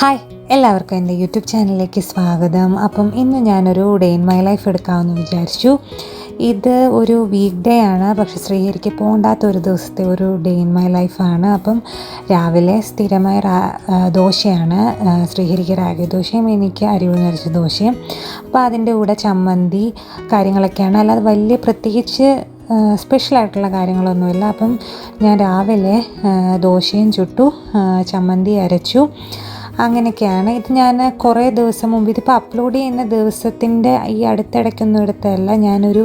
Hi, എല്ലാവർക്കും എൻ്റെ YouTube ചാനലിലേക്ക് സ്വാഗതം. അപ്പം ഇന്ന് ഞാനൊരു ഡേ ഇൻ മൈ ലൈഫ് എടുക്കാമെന്ന് വിചാരിച്ചു. ഇത് ഒരു വീക്ക് ഡേ ആണ്, പക്ഷെ ശ്രീഹരിക്ക് പോകണ്ടാത്ത ഒരു ദിവസത്തെ ഒരു ഡേ ഇൻ മൈ ലൈഫാണ്. അപ്പം രാവിലെ സ്ഥിരമായ ദോശയാണ്. ശ്രീഹരിക്ക് റാഗി ദോശയും എനിക്ക് അരിവ് നിറച്ച ദോശയും. അപ്പോൾ അതിൻ്റെ കൂടെ ചമ്മന്തി കാര്യങ്ങളൊക്കെയാണ്, അല്ലാതെ വലിയ പ്രത്യേകിച്ച് സ്പെഷ്യലായിട്ടുള്ള കാര്യങ്ങളൊന്നുമില്ല. അപ്പം ഞാൻ രാവിലെ ദോശയും ചുട്ടു, ചമ്മന്തി അരച്ചു, അങ്ങനെയൊക്കെയാണ്. ഇത് ഞാൻ കുറേ ദിവസം മുമ്പ്, ഇതിപ്പോൾ അപ്ലോഡ് ചെയ്യുന്ന ദിവസത്തിൻ്റെ ഈ അടുത്തിടയ്ക്കൊന്നും എടുത്തതല്ല, ഞാനൊരു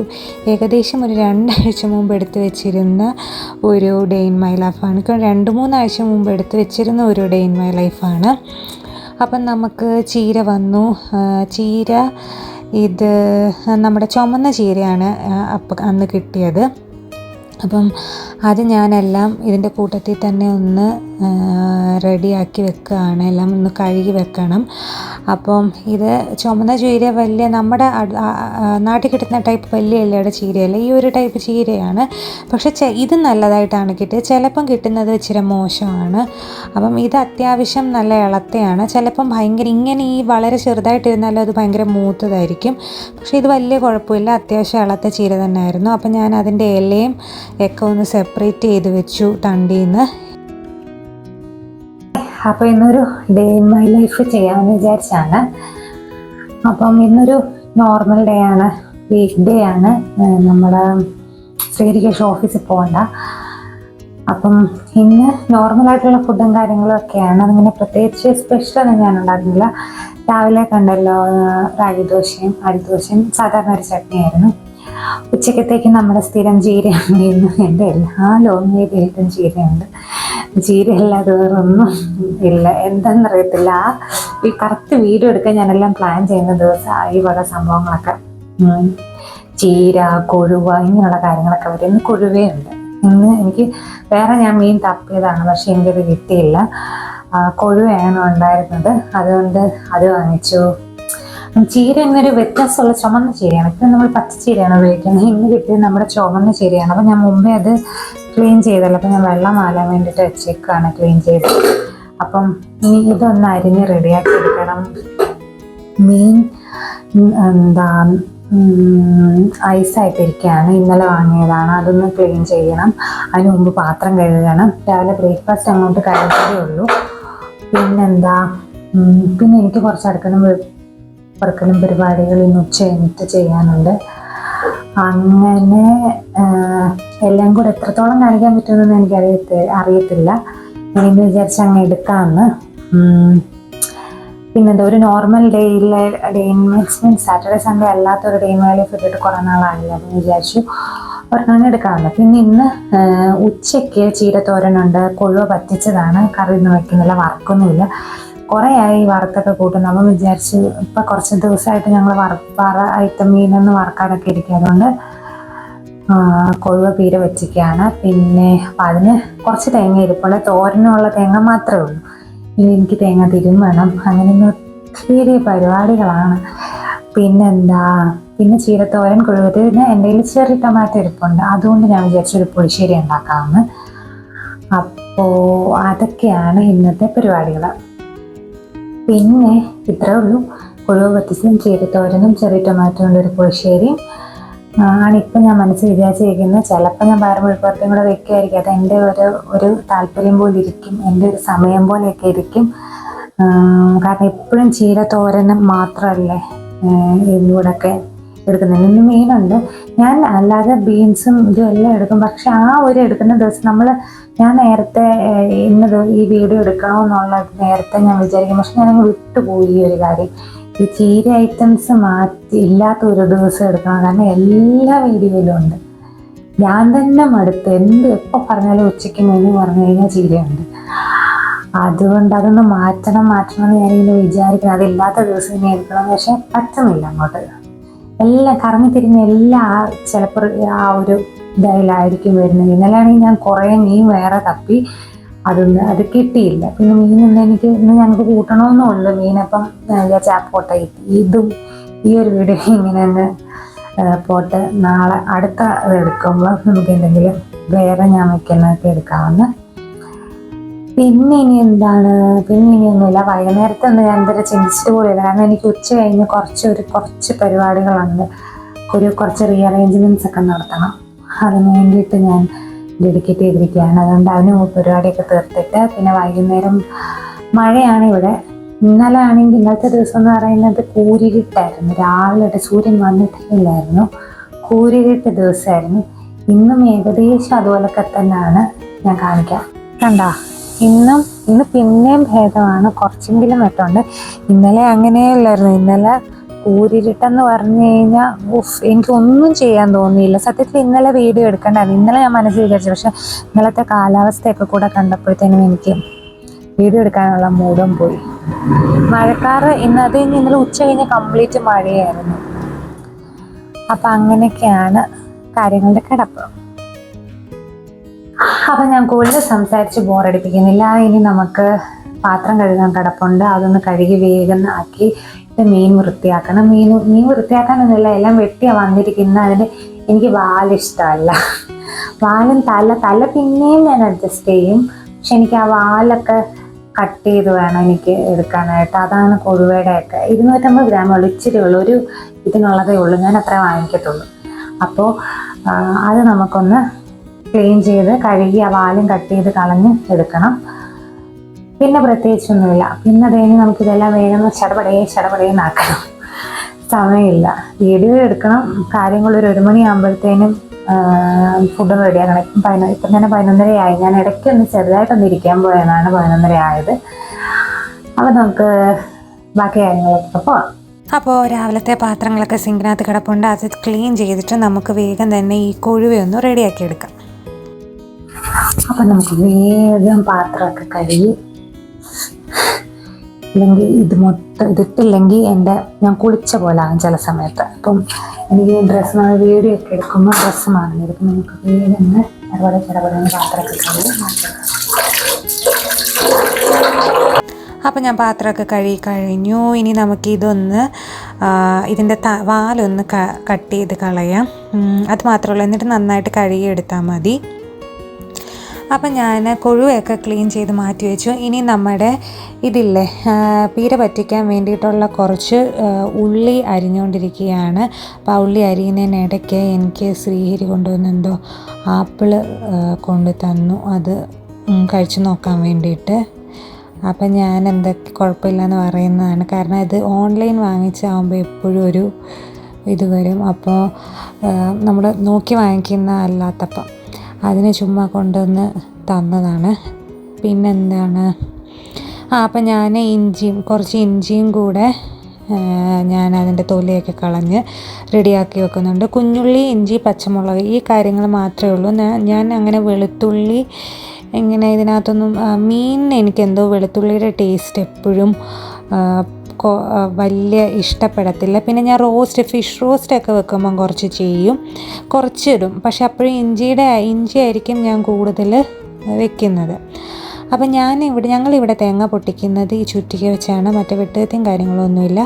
ഏകദേശം ഒരു 2 ആഴ്ച മുമ്പ് എടുത്ത് വെച്ചിരുന്ന ഒരു ഡേ ഇൻ മൈ ലൈഫാണ്. 2-3 ആഴ്ച മുമ്പ് എടുത്ത് വെച്ചിരുന്ന ഒരു ഡേ ഇൻ മൈ ലൈഫാണ്. അപ്പം നമുക്ക് ചീര വന്നു. ചീര ഇത് നമ്മുടെ ചുമന്ന ചീരയാണ് അന്ന് കിട്ടിയത്. അപ്പം അത് ഞാനെല്ലാം ഇതിൻ്റെ കൂട്ടത്തിൽ തന്നെ ഒന്ന് റെഡിയാക്കി വെക്കുകയാണ്. എല്ലാം ഒന്ന് കഴുകി വെക്കണം. അപ്പം ഇത് ചുമന്ന ചീര വലിയ നമ്മുടെ നാട്ടിൽ കിട്ടുന്ന ടൈപ്പ് വലിയ ഇലയുടെ ചീരയല്ല, ഈ ഒരു ടൈപ്പ് ചീരയാണ്. പക്ഷെ ഇത് നല്ലതായിട്ടാണ് കിട്ടിയത്. ചിലപ്പം കിട്ടുന്നത് ഇച്ചിരി മോശമാണ്. അപ്പം ഇത് അത്യാവശ്യം നല്ല ഇളത്തയാണ്. ചിലപ്പം ഭയങ്കര ഇങ്ങനെ ഈ വളരെ ചെറുതായിട്ടിരുന്നാലും അത് ഭയങ്കര മൂത്തതായിരിക്കും. പക്ഷേ ഇത് വലിയ കുഴപ്പമില്ല, അത്യാവശ്യം ഇളത്ത ചീര തന്നെയായിരുന്നു. അപ്പം ഞാൻ അതിൻ്റെ ഇലയും ഒക്കെ ഒന്ന് സെപ്പറേറ്റ് ചെയ്ത് വെച്ചു തണ്ടിയിൽ നിന്ന്. അപ്പോൾ ഇന്നൊരു ഡേ ഇൻ മൈ ലൈഫ് ചെയ്യാമെന്ന് വിചാരിച്ചാണ്. അപ്പം ഇന്നൊരു നോർമൽ ഡേ ആണ്, വീക്ക് ഡേ ആണ്. നമ്മുടെ ശ്രീഹരിക്ക് ഓഫീസിൽ പോകണ്ട. അപ്പം ഇന്ന് നോർമലായിട്ടുള്ള ഫുഡും കാര്യങ്ങളും ഒക്കെയാണ്. അതിങ്ങനെ പ്രത്യേകിച്ച് സ്പെഷ്യലൊന്നും ഞാൻ ഉണ്ടാക്കുന്നില്ല. രാവിലെ കണ്ടല്ലോ, റാഗി ദോശയും അരിദോശയും സാധാരണ ഒരു ചട്നിയായിരുന്നു. ഉച്ചക്കത്തേക്ക് നമ്മുടെ സ്ഥിരം ചീരയാണ്. ഇന്ന് എൻ്റെ എല്ലാ ലോങ് ഏരിയയിലും ചീരയുണ്ട്. ചീരയല്ലാതെ വേറൊന്നും ഇല്ല. എന്താണെന്നറിയത്തില്ല. ഈ കറക്റ്റ് വീഡിയോ എടുക്കാൻ ഞാനെല്ലാം പ്ലാൻ ചെയ്യുന്ന ദിവസമാണ് ഈ വക സംഭവങ്ങളൊക്കെ. ചീര, കൊഴുവ, ഇങ്ങനെയുള്ള കാര്യങ്ങളൊക്കെ വരും. ഇന്ന് കൊഴുവയുണ്ട്. ഇന്ന് എനിക്ക് ഞാൻ മീൻ തപ്പിയതാണ്, പക്ഷെ എനിക്കത് കിട്ടിയില്ല. കൊഴുവയാണ് ഉണ്ടായിരുന്നത്, അതുകൊണ്ട് അത് വാങ്ങിച്ചു. ചീര എന്നൊരു വ്യത്യാസമുള്ള ചുമന്ന ചീരയാണ്. ഇപ്പം നമ്മൾ പച്ചച്ചീരയാണ് ഉപയോഗിക്കുന്നത്. ഇന്ന് കിട്ടിയത് നമ്മുടെ ചുമന്ന ചീരയാണ്. അപ്പം ഞാൻ മുമ്പേ അത് ക്ലീൻ ചെയ്തല്ലോ. അപ്പം ഞാൻ വെള്ളം മാലാൻ വേണ്ടിയിട്ട് വെച്ചേക്കാണ്, ക്ലീൻ ചെയ്ത്. അപ്പം ഇനി ഇതൊന്ന് അരിഞ്ഞ് റെഡിയാക്കി എടുക്കണം. മീൻ ഐസായിട്ടിരിക്കുകയാണ്, ഇന്നലെ വാങ്ങിയതാണ്. അതൊന്ന് ക്ലീൻ ചെയ്യണം. അതിന് മുമ്പ് പാത്രം കഴുകണം. രാവിലെ ബ്രേക്ക്ഫാസ്റ്റ് അങ്ങോട്ട് കഴിച്ചതേ ഉള്ളൂ. പിന്നെ എനിക്ക് കുറച്ച് പറക്കലും പരിപാടികൾ ഇന്ന് ഉച്ച കഴിഞ്ഞിട്ട് ചെയ്യാനുണ്ട്. അങ്ങനെ എല്ലാം കൂടെ എത്രത്തോളം കാണിക്കാൻ പറ്റുമെന്ന് അറിയത്തില്ല. ഞാനിന്ന് വിചാരിച്ച് അങ്ങ് എടുക്കാമെന്ന്. പിന്നെന്താ, ഒരു നോർമൽ ഡേയിലെ day in means Saturday Sunday അല്ലാത്തൊരു ഡേ ഇൻ മൈ ലൈഫ് ഇട്ടിട്ട് കുറേ നാളായില്ല. അപ്പം വിചാരിച്ചു ഒരെണ്ണം എടുക്കാമെന്ന്. പിന്നെ ഇന്ന് ഉച്ചയ്ക്ക് ചീരത്തോരനുണ്ട്. കൊഴുവ പറ്റിച്ചതാണ്, കറി ഒന്നും വയ്ക്കുന്നില്ല, വറക്കൊന്നുമില്ല. കുറേ ആയി വറുത്തൊക്കെ കൂട്ടുന്നു. അപ്പം വിചാരിച്ച് ഇപ്പം കുറച്ച് ദിവസമായിട്ട് ഞങ്ങൾ ഐറ്റം മീനൊന്നും വറക്കാതൊക്കെ ഇരിക്കുക. അതുകൊണ്ട് കൊഴുവ പീര വെച്ചിരിക്കുകയാണ്. പിന്നെ അപ്പം അതിന് കുറച്ച് തേങ്ങ ഇരിപ്പുള്ള, തോരനുള്ള തേങ്ങ മാത്രമേ ഉള്ളൂ. ഇനി എനിക്ക് തേങ്ങ വേണം. അങ്ങനെ ഒത്തിരി പരിപാടികളാണ്. പിന്നെ ചീരത്തോരൻ, കൊഴുവത്തിന് എൻ്റെ കയ്യിൽ ചെറിയ ടൊമാറ്റോ ഇരിപ്പുണ്ട്. അതുകൊണ്ട് ഞാൻ വിചാരിച്ചൊരു പുളിശ്ശേരി ഉണ്ടാക്കാമെന്ന്. അപ്പോൾ അതൊക്കെയാണ് ഇന്നത്തെ പരിപാടികൾ. പിന്നെ ഇത്രേ ഉള്ളൂ. കൊഴുവ പറ്റിച്ചും ചീരത്തോരനും ചെറിയ ടൊമാറ്റോ കൊണ്ട് ഒരു പുളിശ്ശേരിയും ആണിപ്പം ഞാൻ മനസ്സിൽ വിചാരിച്ചിരിക്കുന്നത്. ചിലപ്പോൾ ഞാൻ പയറുമെഴുക്കുവരട്ടിയും കൂടെ വെക്കുമായിരിക്കും. അത് എൻ്റെ ഒരു താല്പര്യം പോലെ ഇരിക്കും, എൻ്റെ ഒരു സമയം പോലെയൊക്കെ ഇരിക്കും. കാരണം എപ്പോഴും ചീരത്തോരനും മാത്രമല്ലേ ഇതിലൂടെയൊക്കെ എടുക്കുന്നുണ്ട്. ഇന്ന് മീനുണ്ട്. ഞാൻ അല്ലാതെ ബീൻസും ഇതും എല്ലാം എടുക്കും. പക്ഷെ ഒരു എടുക്കുന്ന ദിവസം ഞാൻ നേരത്തെ ഈ വീഡിയോ എടുക്കണമെന്നുള്ള നേരത്തെ ഞാൻ വിചാരിക്കും. പക്ഷെ ഞാനങ്ങ് വിട്ടുപോയി ഒരു കാര്യം. ഈ ചീര ഐറ്റംസ് ഇല്ലാത്ത ഒരു ദിവസം എടുക്കണം. കാരണം എല്ലാ വീഡിയോയിലും ഉണ്ട്. ഞാൻ തന്നെ മടുത്ത് എപ്പോൾ പറഞ്ഞാലും ഉച്ചയ്ക്ക് മെനു പറഞ്ഞു കഴിഞ്ഞാൽ ചീരയുണ്ട്. അതുകൊണ്ട് അതൊന്ന് മാറ്റണം എന്ന് ഞാനിങ്ങനെ വിചാരിക്കണം. അതില്ലാത്ത ദിവസം ഇനി എടുക്കണം. പക്ഷെ പറ്റുന്നില്ല. അങ്ങോട്ട് എല്ലാം കറങ്ങി തിരിഞ്ഞ് ചിലപ്പോൾ ഒരു ഇതായിരിക്കും വരുന്നത്. ഇന്നലെയാണെങ്കിൽ ഞാൻ കുറേ മീൻ വേറെ തപ്പി, അത് കിട്ടിയില്ല. പിന്നെ ഇന്ന് ഞങ്ങൾക്ക് കൂട്ടണമെന്നുള്ളൂ മീനപ്പം പോട്ടെ, ഈ ഒരു വീഡിയോ ഇങ്ങനെ തന്നെ പോട്ടെ. നാളെ അടുത്ത എടുക്കുമ്പോൾ നമുക്ക് എന്തെങ്കിലും വേറെ ഞാൻ വയ്ക്കുന്നതൊക്കെ എടുക്കാമെന്ന്. പിന്നെ ഇനി എന്താണ്, പിന്നെ ഇനിയൊന്നുമില്ല. വൈകുന്നേരത്തെ ഒന്ന് ഞാൻ എന്തൊരു ചിന്തിച്ചിട്ട് പോലെയില്ല. കാരണം എനിക്ക് ഉച്ച കഴിഞ്ഞ് കുറച്ച് പരിപാടികളുണ്ട്. കുറച്ച് റീഅറേഞ്ച്മെൻറ്റ്സ് ഒക്കെ നടത്തണം. അതിന് വേണ്ടിയിട്ട് ഞാൻ ഡെഡിക്കേറ്റ് ചെയ്തിരിക്കുകയാണ്. അതുകൊണ്ട് അതിന് പരിപാടിയൊക്കെ തീർത്തിട്ട് പിന്നെ വൈകുന്നേരം മഴയാണ് ഇവിടെ. ഇന്നലത്തെ ദിവസം എന്ന് പറയുന്നത് കൂരിരുട്ടായിരുന്നു. രാവിലെ സൂര്യൻ വന്നിട്ടില്ലായിരുന്നു. കൂരിരുട്ട് ദിവസമായിരുന്നു. ഇന്നും ഏകദേശം അതുപോലൊക്കെ തന്നെയാണ്. ഞാൻ കാണിക്കാം, കണ്ടോ? ഇന്ന് പിന്നെയും ഭേദമാണ്, കുറച്ചെങ്കിലും വെട്ടമുണ്ട്. ഇന്നലെ അങ്ങനെയല്ലായിരുന്നു. ഇന്നലെ കൂരിരുട്ടെന്ന് പറഞ്ഞു കഴിഞ്ഞാൽ എനിക്കൊന്നും ചെയ്യാൻ തോന്നിയില്ല. സത്യത്തിൽ ഇന്നലെ വീഡിയോ എടുക്കേണ്ടായിരുന്നു. ഇന്നലെ ഞാൻ മനസ്സിൽ വിചാരിച്ചു. പക്ഷെ ഇന്നലത്തെ കാലാവസ്ഥയൊക്കെ കൂടെ കണ്ടപ്പോഴത്തേനും എനിക്ക് വീഡിയോ എടുക്കാനുള്ള മൂഡും പോയി. മഴക്കാറ് ഇന്നലെ ഉച്ച കഴിഞ്ഞ് കംപ്ലീറ്റ് മഴയായിരുന്നു. അപ്പം അങ്ങനെയൊക്കെയാണ് കാര്യങ്ങളുടെ കിടപ്പ്. അപ്പം ഞാൻ കൂടുതൽ സംസാരിച്ച് ബോറടിപ്പിക്കുന്നില്ല. ഇനി നമുക്ക് പാത്രം കഴുകാൻ കിടപ്പുണ്ട്. അതൊന്ന് കഴുകി വേഗം ആക്കി മീൻ വൃത്തിയാക്കണം. മീൻ വൃത്തിയാക്കാനൊന്നുമില്ല, എല്ലാം വെട്ടിയാണ് വന്നിരിക്കുന്നത്. അതിന് എനിക്ക് വാലിഷ്ടമല്ല. വാലും തല പിന്നെയും ഞാൻ അഡ്ജസ്റ്റ് ചെയ്യും. പക്ഷെ എനിക്ക് ആ വാലൊക്കെ കട്ട് ചെയ്ത് വേണം എനിക്ക് എടുക്കാനായിട്ട്. അതാണ് കൊഴുവയുടെ ഒക്കെ 250 ഗ്രാമുള്ളൂ, ഇച്ചിരി ഉള്ളൂ, ഒരു ഇതിനുള്ളതേ ഉള്ളൂ. ഞാൻ അത്ര വാങ്ങിക്കത്തുള്ളൂ. അപ്പോൾ അത് നമുക്കൊന്ന് ക്ലീൻ ചെയ്ത് കഴുകി ആ വാലും കട്ട് ചെയ്ത് കളഞ്ഞ് എടുക്കണം. പിന്നെ പ്രത്യേകിച്ചൊന്നുമില്ല. പിന്നെ കഴിഞ്ഞ് നമുക്കിതെല്ലാം വേഗം ചടപടേന്നാക്കണം. സമയമില്ല. വീഡിയോ എടുക്കണം. കാര്യങ്ങളൊരു 1 മണിയാകുമ്പോഴത്തേനും ഫുഡ് റെഡിയാക്കണം. ഇപ്പം തന്നെ 11:30 ഞാൻ ഇടയ്ക്കൊന്ന് ചെറുതായിട്ടൊന്ന് ഇരിക്കാൻ പോയതാണ് 11:30. അപ്പോൾ നമുക്ക് ബാക്കി കാര്യങ്ങളൊക്കെ പോവാം. അപ്പോൾ രാവിലത്തെ പാത്രങ്ങളൊക്കെ സിങ്കിനകത്ത് കിടപ്പുണ്ട്. അത് ക്ലീൻ ചെയ്തിട്ട് നമുക്ക് വേഗം തന്നെ ഈ കൊഴുവയൊന്ന് റെഡിയാക്കി എടുക്കാം. അപ്പം നമുക്ക് വേഗം പാത്രമൊക്കെ കഴുകി, ഇല്ലെങ്കിൽ ഇതിട്ടില്ലെങ്കിൽ ഞാൻ കുളിച്ച പോലെ ആകും ചില സമയത്ത്. അപ്പം എനിക്ക് വീഡിയോ ഒക്കെ എടുക്കുമ്പോൾ ഡ്രസ്സ് മാറിയിരിക്കും. നമുക്ക് വേഗം ഇടപെടുന്ന പാത്രമൊക്കെ കഴുകി മാറ്റാം. അപ്പം ഞാൻ പാത്രമൊക്കെ കഴുകി കഴിഞ്ഞു. ഇനി നമുക്ക് ഇതിൻ്റെ വാലൊന്ന് കട്ട് ചെയ്ത് കളയാം. അത് മാത്രമല്ല, എന്നിട്ട് നന്നായിട്ട് കഴുകിയെടുത്താൽ മതി. അപ്പം ഞാൻ കൊഴുവയൊക്കെ ക്ലീൻ ചെയ്ത് മാറ്റി വെച്ചു. ഇനി നമ്മുടെ പീര പറ്റിക്കാൻ വേണ്ടിയിട്ടുള്ള കുറച്ച് ഉള്ളി അരിഞ്ഞുകൊണ്ടിരിക്കുകയാണ്. അപ്പോൾ ആ ഉള്ളി അരിയുന്നതിനിടയ്ക്ക് എനിക്ക് ശ്രീഹരി കൊണ്ടുവന്നെന്തോ ആപ്പിള് കൊണ്ടു തന്നു, അത് കഴിച്ചു നോക്കാൻ വേണ്ടിയിട്ട്. അപ്പം ഞാൻ എന്തൊക്കെ കുഴപ്പമില്ലെന്ന് പറയുന്നതാണ്. കാരണം ഇത് ഓൺലൈൻ വാങ്ങിച്ചാകുമ്പോൾ എപ്പോഴും ഒരു ഇത് വരും. അപ്പോൾ നമ്മൾ നോക്കി വാങ്ങിക്കുന്ന അല്ലാത്തപ്പം അതിന് ചുമ്മാ കൊണ്ടുവന്ന് തന്നതാണ്. പിന്നെന്താണ്, അപ്പം ഞാൻ കുറച്ച് ഇഞ്ചിയും കൂടെ ഞാൻ അതിൻ്റെ തൊലിയൊക്കെ കളഞ്ഞ് റെഡിയാക്കി വെക്കുന്നുണ്ട്. കുഞ്ഞുള്ളി, ഇഞ്ചി, പച്ചമുളക്, ഈ കാര്യങ്ങൾ മാത്രമേ ഉള്ളൂ. ഞാൻ അങ്ങനെ വെളുത്തുള്ളി ഇങ്ങനെ ഇതിനകത്തൊന്നും മീനിന് എനിക്കെന്തോ വെളുത്തുള്ളിയുടെ ടേസ്റ്റ് എപ്പോഴും വലിയ ഇഷ്ടപ്പെടത്തില്ല. പിന്നെ ഞാൻ ഫിഷ് റോസ്റ്റൊക്കെ വെക്കുമ്പം കുറച്ചിടും. പക്ഷെ അപ്പോഴും ഇഞ്ചി ആയിരിക്കും ഞാൻ കൂടുതൽ വെക്കുന്നത്. അപ്പം ഞങ്ങളിവിടെ തേങ്ങ പൊട്ടിക്കുന്നത് ഈ ചുറ്റിക വെച്ചാണ്. മറ്റേ വെട്ടുകത്തിയും കാര്യങ്ങളൊന്നുമില്ല.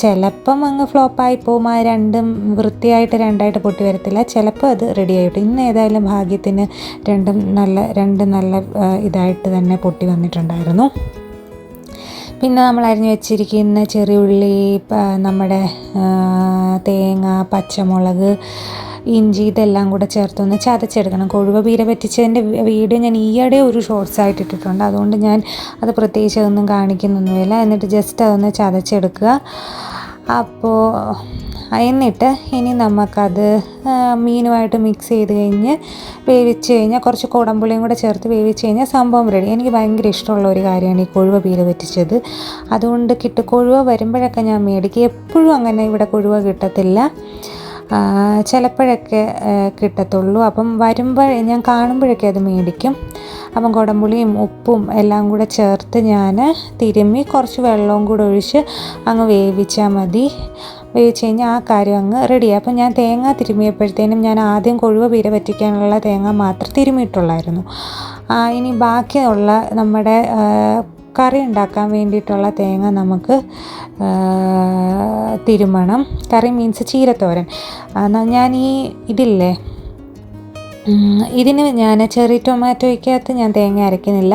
ചിലപ്പം അങ്ങ് ഫ്ലോപ്പായി പോകും. ആ രണ്ടും വൃത്തിയായിട്ട് രണ്ടായിട്ട് പൊട്ടി വരത്തില്ല. ചിലപ്പോൾ അത് റെഡി ആയിട്ട്. ഇന്ന് ഏതായാലും ഭാഗ്യത്തിന് രണ്ട് നല്ല ഇതായിട്ട് തന്നെ പൊട്ടി വന്നിട്ടുണ്ടായിരുന്നു. പിന്നെ നമ്മൾ അരിഞ്ഞു വെച്ചിരിക്കുന്ന ചെറിയുള്ളി, നമ്മുടെ തേങ്ങ, പച്ചമുളക്, ഇഞ്ചി, ഇതെല്ലാം കൂടെ ചേർത്തൊന്ന് ചതച്ചെടുക്കണം. കൊഴുവ പീര പറ്റിച്ചതിൻ്റെ വീഡിയോ ഞാൻ ഈയിടെ ഒരു ഷോർട്സ് ആയിട്ട് ഇട്ടിട്ടുണ്ട്. അതുകൊണ്ട് ഞാൻ അത് പ്രത്യേകിച്ച് അതൊന്നും കാണിക്കുന്നൊന്നുമില്ല. എന്നിട്ട് ജസ്റ്റ് അതൊന്ന് ചതച്ചെടുക്കുക. അപ്പോൾ എന്നിട്ട് ഇനി നമുക്കത് മീനുമായിട്ട് മിക്സ് ചെയ്ത് കഴിഞ്ഞ് വേവിച്ച് കഴിഞ്ഞാൽ കുറച്ച് കുടംപുളിയും കൂടെ ചേർത്ത് വേവിച്ച് കഴിഞ്ഞാൽ സംഭവം റെഡി. എനിക്ക് ഭയങ്കര ഇഷ്ടമുള്ള ഒരു കാര്യമാണ് ഈ കൊഴുവ പീര പറ്റിച്ചത്. അതുകൊണ്ട് കൊഴുവ വരുമ്പോഴൊക്കെ ഞാൻ മേടിക്കും. എപ്പോഴും അങ്ങനെ ഇവിടെ കൊഴുവ കിട്ടത്തില്ല, ചിലപ്പോഴൊക്കെ കിട്ടത്തുള്ളൂ. അപ്പം ഞാൻ കാണുമ്പോഴൊക്കെ അത് മേടിക്കും. അപ്പം കുടംപുളിയും ഉപ്പും എല്ലാം കൂടെ ചേർത്ത് ഞാൻ തിരുമ്മി കുറച്ച് വെള്ളവും കൂടെ ഒഴിച്ച് അങ്ങ് വേവിച്ചാൽ മതി. വേവിച്ച് കഴിഞ്ഞാൽ ആ കാര്യം അങ്ങ് റെഡിയായി. അപ്പം ഞാൻ തേങ്ങ തിരുമ്മിയപ്പോഴത്തേനും ഞാൻ ആദ്യം കൊഴുവ പീര പറ്റിക്കാനുള്ള തേങ്ങ മാത്രം തിരുമ്മിയിട്ടുള്ളായിരുന്നു. ഇനി ബാക്കിയുള്ള നമ്മുടെ കറി ഉണ്ടാക്കാൻ വേണ്ടിയിട്ടുള്ള തേങ്ങ നമുക്ക് തിരുമണം. കറി മീൻസ് ചീരത്തോരൻ. ഞാൻ ഇതിന് ഞാൻ ചെറി ടൊമാറ്റോയ്ക്കകത്ത് ഞാൻ തേങ്ങ അരയ്ക്കുന്നില്ല,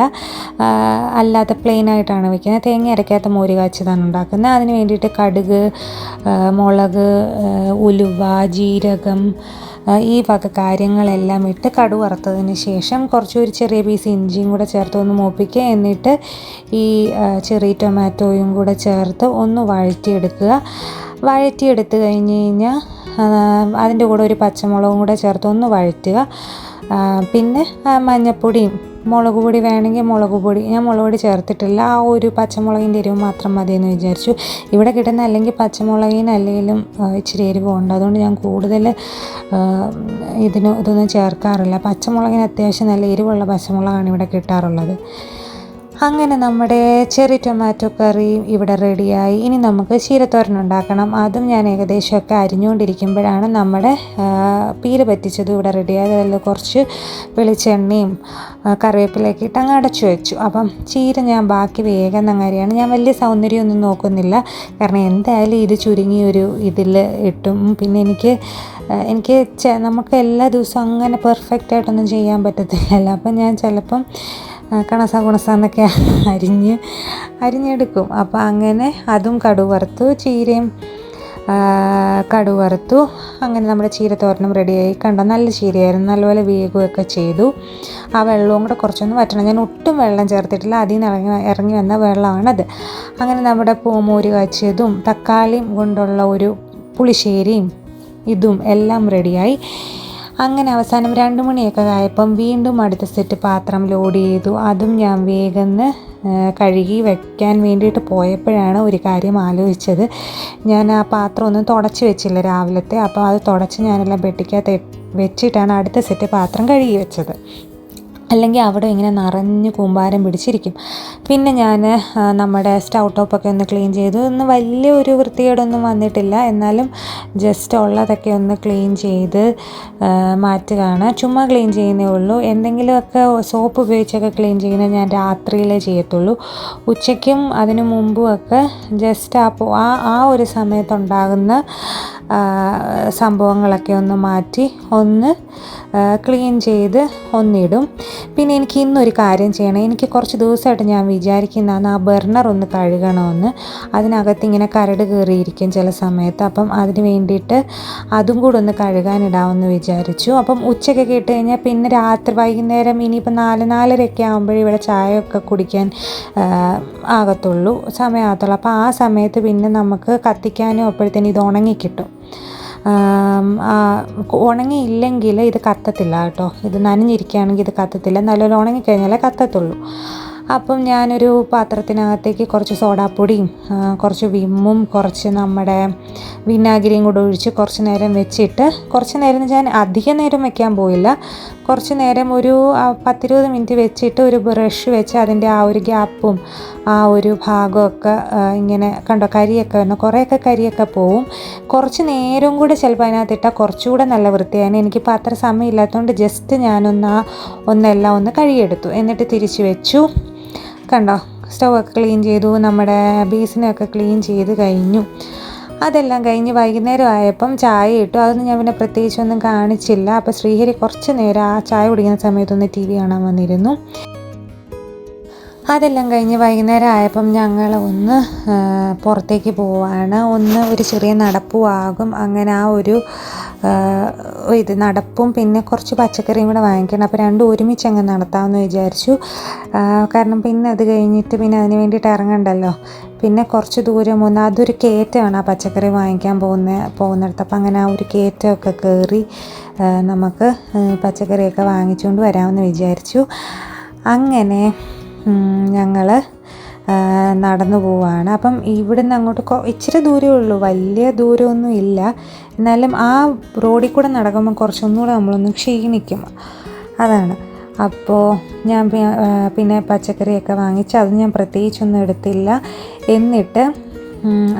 അല്ലാതെ പ്ലെയിനായിട്ടാണ് വയ്ക്കുന്നത്. തേങ്ങ അരയ്ക്കാത്ത മോര് കാച്ചിയതാണ് ഉണ്ടാക്കുന്നത്. അതിന് വേണ്ടിയിട്ട് കടുക്, മുളക്, ഉലുവ, ജീരകം, ഈ വക കാര്യങ്ങളെല്ലാം ഇട്ട് കടുക് വറുത്തതിന് ശേഷം ഒരു ചെറിയ പീസ് ഇഞ്ചിയും കൂടെ ചേർത്ത് ഒന്ന് മൂപ്പിക്കുക. എന്നിട്ട് ഈ ചെറി ടൊമാറ്റോയും കൂടെ ചേർത്ത് ഒന്ന് വഴറ്റിയെടുത്ത് കഴിഞ്ഞ് കഴിഞ്ഞാൽ അതിൻ്റെ കൂടെ ഒരു പച്ചമുളകും കൂടെ ചേർത്ത് ഒന്ന് വഴറ്റുക. പിന്നെ മഞ്ഞൾപ്പൊടിയും മുളക് പൊടി വേണമെങ്കിൽ മുളക് പൊടി, ഞാൻ മുളക് പൊടി ചേർത്തിട്ടില്ല. ആ ഒരു പച്ചമുളകിൻ്റെ എരിവ് മാത്രം മതിയെന്ന് വിചാരിച്ചു. ഇവിടെ കിട്ടുന്ന അല്ലെങ്കിൽ പച്ചമുളകിന് അല്ലെങ്കിലും ഇച്ചിരി എരിവ് ഉണ്ട്, അതുകൊണ്ട് ഞാൻ കൂടുതൽ ഇതൊന്നും ചേർക്കാറില്ല. പച്ചമുളകിന് അത്യാവശ്യം നല്ല എരിവുള്ള പച്ചമുളകാണ് ഇവിടെ കിട്ടാറുള്ളത്. അങ്ങനെ നമ്മുടെ ചെറി ടൊമാറ്റോ കറി ഇവിടെ റെഡിയായി. ഇനി നമുക്ക് ചീരത്തോരൻ ഉണ്ടാക്കണം. അതും ഞാൻ ഏകദേശമൊക്കെ അരിഞ്ഞുകൊണ്ടിരിക്കുമ്പോഴാണ് നമ്മുടെ പീര പറ്റിച്ചതും ഇവിടെ റെഡിയായത്. അതിൽ കുറച്ച് വെളിച്ചെണ്ണയും കറിവേപ്പിലയൊക്കെ ഇട്ട് അങ്ങ് അടച്ചു വെച്ചു. അപ്പം ചീര ഞാൻ ബാക്കി വേഗം അങ്ങനെയാണ്, ഞാൻ വലിയ സൗന്ദര്യമൊന്നും നോക്കുന്നില്ല, കാരണം എന്തായാലും ഇത് ചുരുങ്ങിയൊരു ഇതിൽ ഇട്ടും. പിന്നെ എനിക്ക് നമുക്ക് എല്ലാ ദിവസവും അങ്ങനെ പെർഫെക്റ്റായിട്ടൊന്നും ചെയ്യാൻ പറ്റത്തില്ലല്ലോ. അപ്പം ഞാൻ ചിലപ്പം കണസാന്നൊക്കെ അരിഞ്ഞെടുക്കും. അപ്പോൾ അങ്ങനെ അതും കടുക് വറുത്തു, ചീരയും കടുക് വറുത്തു. അങ്ങനെ നമ്മുടെ ചീരത്തോരനും റെഡിയായി. കണ്ടോ, നല്ല ചീരയായിരുന്നു, നല്ലപോലെ വേകുകയൊക്കെ ചെയ്തു. ആ വെള്ളവും കൂടെ കുറച്ചൊന്ന് വറ്റണം. ഞാൻ ഒട്ടും വെള്ളം ചേർത്തിട്ടില്ല, അതിൽ നിന്ന് ഇറങ്ങി വന്ന വെള്ളമാണത്. അങ്ങനെ നമ്മുടെ മോര് കാച്ചിയതും തക്കാളിയും കൊണ്ടുള്ള ഒരു പുളിശ്ശേരിയും ഇതും എല്ലാം റെഡിയായി. അങ്ങനെ അവസാനം 2 മണിയൊക്കെ ആയപ്പം വീണ്ടും അടുത്ത സെറ്റ് പാത്രം ലോഡ് ചെയ്തു. അതും ഞാൻ വേഗം കഴുകി വയ്ക്കാൻ വേണ്ടിയിട്ട് പോയപ്പോഴാണ് ഒരു കാര്യം ആലോചിച്ചത്. ഞാൻ ആ പാത്രം ഒന്നും തുടച്ച് വെച്ചില്ല രാവിലത്തെ. അപ്പോൾ അത് തുടച്ച് ഞാനെല്ലാം പെട്ടിക്കകത്ത് വെച്ചിട്ടാണ് അടുത്ത സെറ്റ് പാത്രം കഴുകി വെച്ചത്. അല്ലെങ്കിൽ അവിടെ ഇങ്ങനെ നിറഞ്ഞ് കൂമ്പാരം പിടിച്ചിരിക്കും. പിന്നെ ഞാൻ നമ്മുടെ സ്റ്റൗ ടോപ്പൊക്കെ ഒന്ന് ക്ലീൻ ചെയ്തു. ഇന്ന് വലിയ ഒരു വൃത്തികേടൊന്നും വന്നിട്ടില്ല, എന്നാലും ജസ്റ്റ് ഉള്ളതൊക്കെ ഒന്ന് ക്ലീൻ ചെയ്ത് മാറ്റുകയാണ്. ചുമ്മാ ക്ലീൻ ചെയ്യുന്നേ ഉള്ളൂ. എന്തെങ്കിലുമൊക്കെ സോപ്പ് ഉപയോഗിച്ചൊക്കെ ക്ലീൻ ചെയ്യുന്നത് ഞാൻ രാത്രിയിലേ ചെയ്യത്തുള്ളൂ. ഉച്ചയ്ക്കും അതിനു മുമ്പുമൊക്കെ ജസ്റ്റ് ആ ഒരു സമയത്തുണ്ടാകുന്ന സംഭവങ്ങളൊക്കെ ഒന്ന് മാറ്റി ഒന്ന് ക്ലീൻ ചെയ്ത് ഒന്നിടും. പിന്നെ എനിക്ക് ഇന്നൊരു കാര്യം ചെയ്യണം. എനിക്ക് കുറച്ച് ദിവസമായിട്ട് ഞാൻ വിചാരിക്കുന്നതാണ് ആ ബർണർ ഒന്ന് കഴുകണമെന്ന്. അതിനകത്ത് ഇങ്ങനെ കരട് കയറിയിരിക്കും ചില സമയത്ത്. അപ്പം അതിന് വേണ്ടിയിട്ട് അതും കൂടെ ഒന്ന് കഴുകാനിടാമെന്ന് വിചാരിച്ചു. അപ്പം ഉച്ചയ്ക്കൊക്കെ ഇട്ട് കഴിഞ്ഞാൽ പിന്നെ വൈകുന്നേരം ഇനിയിപ്പോൾ 4-4:30 ആകുമ്പോഴേ ഇവിടെ ചായയൊക്കെ കുടിക്കാൻ സമയമാകത്തുള്ളൂ. അപ്പോൾ ആ സമയത്ത് പിന്നെ നമുക്ക് കത്തിക്കാനും അപ്പോഴത്തേനും ഇത് ഉണങ്ങിക്കിട്ടും. ഉണങ്ങിയില്ലെങ്കിൽ ഇത് കത്തത്തില്ല കേട്ടോ. ഇത് നനഞ്ഞിരിക്കുകയാണെങ്കിൽ ഇത് കത്തത്തില്ല, നല്ലപോലെ ഉണങ്ങിക്കഴിഞ്ഞാലേ കത്തത്തുള്ളൂ. അപ്പം ഞാനൊരു പാത്രത്തിനകത്തേക്ക് കുറച്ച് സോഡാപ്പൊടിയും കുറച്ച് വിമ്മും കുറച്ച് നമ്മുടെ വിനാഗിരിയും കൂടെ ഒഴിച്ച് കുറച്ച് നേരം വെച്ചിട്ട്, കുറച്ച് നേരം ഞാൻ അധികം നേരം വയ്ക്കാൻ പോയില്ല, കുറച്ച് നേരം ഒരു 10-20 മിനിറ്റ് വെച്ചിട്ട് ഒരു ബ്രഷ് വെച്ച് അതിൻ്റെ ആ ഒരു ഗ്യാപ്പും ആ ഒരു ഭാഗമൊക്കെ ഇങ്ങനെ കണ്ടോ കരിയൊക്കെ വന്നു, കുറേയൊക്കെ കരിയൊക്കെ പോവും. കുറച്ച് നേരം കൂടെ ചിലപ്പോൾ അതിനകത്തിട്ടാൽ കുറച്ചുകൂടെ നല്ല വൃത്തിയാണ്. എനിക്കിപ്പോൾ അത്ര സമയമില്ലാത്തതുകൊണ്ട് ജസ്റ്റ് ഒന്നെല്ലാം ഒന്ന് കഴുകിയെടുത്തു, എന്നിട്ട് തിരിച്ച് വെച്ചു. കണ്ടോ, സ്റ്റൗവൊക്കെ ക്ലീൻ ചെയ്തു, നമ്മുടെ ബേസിനൊക്കെ ക്ലീൻ ചെയ്ത് കഴിഞ്ഞു. അതെല്ലാം കഴിഞ്ഞ് വൈകുന്നേരം ആയപ്പം ചായ ഇട്ടു. അതൊന്നും ഞാൻ പിന്നെ പ്രത്യേകിച്ചൊന്നും കാണിച്ചില്ല. അപ്പോൾ ശ്രീഹരി കുറച്ച് നേരം ആ ചായ കുടിക്കുന്ന സമയത്തൊന്ന് TV കാണാൻ വന്നിരുന്നു. അതെല്ലാം കഴിഞ്ഞ് വൈകുന്നേരം ആയപ്പം ഞങ്ങൾ ഒന്ന് പുറത്തേക്ക് പോവാണ്. ഒരു ചെറിയ നടപ്പും ആകും. അങ്ങനെ ആ ഒരു നടപ്പും പിന്നെ കുറച്ച് പച്ചക്കറിയും കൂടെ വാങ്ങിക്കണം. അപ്പോൾ രണ്ടും ഒരുമിച്ച് അങ്ങ് നടത്താമെന്ന് വിചാരിച്ചു. കാരണം പിന്നെ അത് കഴിഞ്ഞിട്ട് പിന്നെ അതിന് വേണ്ടിയിട്ട് ഇറങ്ങണ്ടല്ലോ. പിന്നെ കുറച്ച് ദൂരം അതൊരു കയറ്റമാണ് ആ പച്ചക്കറി വാങ്ങിക്കാൻ പോകുന്നിടത്ത്. അപ്പം അങ്ങനെ ആ ഒരു കയറ്റമൊക്കെ കയറി നമുക്ക് പച്ചക്കറിയൊക്കെ വാങ്ങിച്ചുകൊണ്ട് വരാമെന്ന് വിചാരിച്ചു. അങ്ങനെ ഞങ്ങൾ നടന്നു പോവുകയാണ്. അപ്പം ഇവിടുന്ന് അങ്ങോട്ട് ഇച്ചിരി ദൂരമേ ഉള്ളൂ, വലിയ ദൂരമൊന്നും ഇല്ല. എന്നാലും ആ റോഡിൽ കൂടെ നടക്കുമ്പോൾ കുറച്ചൊന്നുകൂടെ നമ്മളൊന്ന് ക്ഷീണിക്കും, അതാണ്. അപ്പോൾ ഞാൻ പിന്നെ പച്ചക്കറിയൊക്കെ വാങ്ങിച്ച് അത് ഞാൻ പ്രത്യേകിച്ചൊന്നും എടുത്തില്ല. എന്നിട്ട്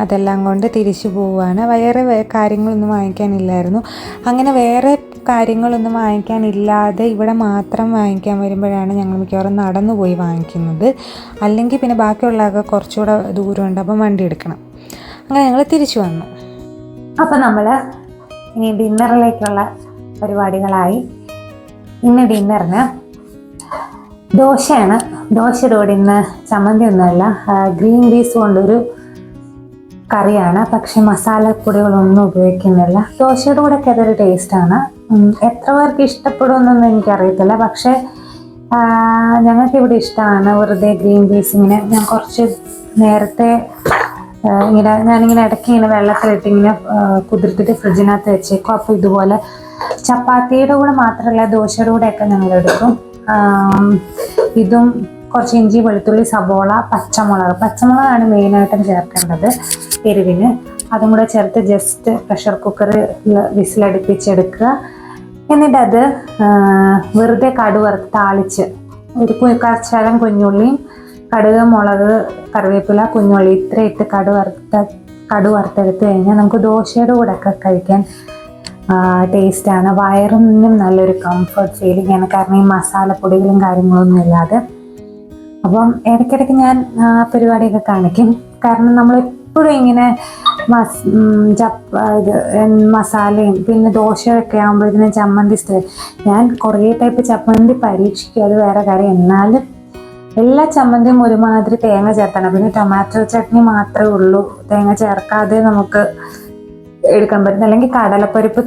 അതെല്ലാം കൊണ്ട് തിരിച്ചു പോവുകയാണ്. വേറെ കാര്യങ്ങളൊന്നും വാങ്ങിക്കാനില്ലായിരുന്നു. അങ്ങനെ വേറെ കാര്യങ്ങളൊന്നും വാങ്ങിക്കാനില്ലാതെ ഇവിടെ മാത്രം വാങ്ങിക്കാൻ വരുമ്പോഴാണ് ഞങ്ങൾ മിക്കവാറും നടന്നു പോയി വാങ്ങിക്കുന്നത്. അല്ലെങ്കിൽ പിന്നെ ബാക്കിയുള്ളതൊക്കെ കുറച്ചുകൂടെ ദൂരമുണ്ട്, അപ്പം വണ്ടി എടുക്കണം. അങ്ങനെ ഞങ്ങൾ തിരിച്ചു വന്നു. അപ്പോൾ നമ്മൾ ഇനി ഡിന്നറിലേക്കുള്ള പരിപാടികളായി. ഇന്ന് ഡിന്നറിന് ദോശയാണ്. ദോശയുടെ കൂടെ ഇന്ന് ചമ്മന്തി ഒന്നുമല്ല, ഗ്രീൻ പീസ് കൊണ്ടൊരു കറിയാണ്. പക്ഷെ മസാലപ്പൊടികളൊന്നും ഉപയോഗിക്കുന്നില്ല. ദോശയുടെ കൂടെ ഒക്കെ അതൊരു ടേസ്റ്റാണ്. എത്ര പേർക്ക് ഇഷ്ടപ്പെടുമെന്നൊന്നും എനിക്കറിയത്തില്ല. പക്ഷേ ഞങ്ങൾക്കിവിടെ ഇഷ്ടമാണ്. വെറുതെ ഗ്രീൻ പീസ് ഇങ്ങനെ ഞാൻ കുറച്ച് നേരത്തെ ഞാനിങ്ങനെ ഇടയ്ക്ക് ഇങ്ങനെ വെള്ളത്തിലിട്ട് ഇങ്ങനെ കുതിർത്തിട്ട് ഫ്രിഡ്ജിനകത്ത് വെച്ചേക്കും. അപ്പോൾ ഇതുപോലെ ചപ്പാത്തിയുടെ കൂടെ മാത്രമല്ല ദോശയുടെ കൂടെയൊക്കെ ഞങ്ങൾ എടുക്കും. ഇതും കുറച്ച് ഇഞ്ചി, വെളുത്തുള്ളി, സബോള, പച്ചമുളകാണ് മെയിനായിട്ടും ചേർക്കേണ്ടത് എരിവിന്. അതും കൂടെ ചേർത്ത് ജസ്റ്റ് പ്രഷർ കുക്കറിൽ വിസിലടുപ്പിച്ചെടുക്കുക. എന്നിട്ട് അത് വെറുതെ കടുക് വറുത്ത് താളിച്ച് ഒരു ശകലം കുഞ്ഞുള്ളിയും കടുക്, മുളക്, കറിവേപ്പില, കുഞ്ഞുള്ളി ഇത്ര ഇട്ട് കടുക് വറുത്തെടുത്ത് കഴിഞ്ഞാൽ നമുക്ക് ദോശയുടെ കൂടെ ഒക്കെ കഴിക്കാൻ ടേസ്റ്റാണ്. വയറിനും നല്ലൊരു കംഫർട്ട് ഫീലിംഗ് ആണ്, കാരണം ഈ മസാലപ്പൊടികളും കാര്യങ്ങളൊന്നും ഇല്ലാതെ. അപ്പം ഇടയ്ക്കിടയ്ക്ക് ഞാൻ പരിപാടിയൊക്കെ കാണിക്കും. കാരണം നമ്മളെപ്പോഴും ഇങ്ങനെ മസാലയും പിന്നെ ദോശയൊക്കെ ആകുമ്പോഴത്തേനും ചമ്മന്തി ഞാൻ കുറേ ടൈപ്പ് ചമ്മന്തി പരീക്ഷിക്കും, അത് വേറെ കാര്യം. എന്നാലും എല്ലാ ചമ്മന്തിയും ഒരുമാതിരി തേങ്ങ ചേർത്താണ്. പിന്നെ ടൊമാറ്റോ ചട്നി മാത്രമേ ഉള്ളൂ തേങ്ങ ചേർക്കാതെ നമുക്ക് എടുക്കാൻ പറ്റും. അല്ലെങ്കിൽ കടലപ്പരിപ്പ്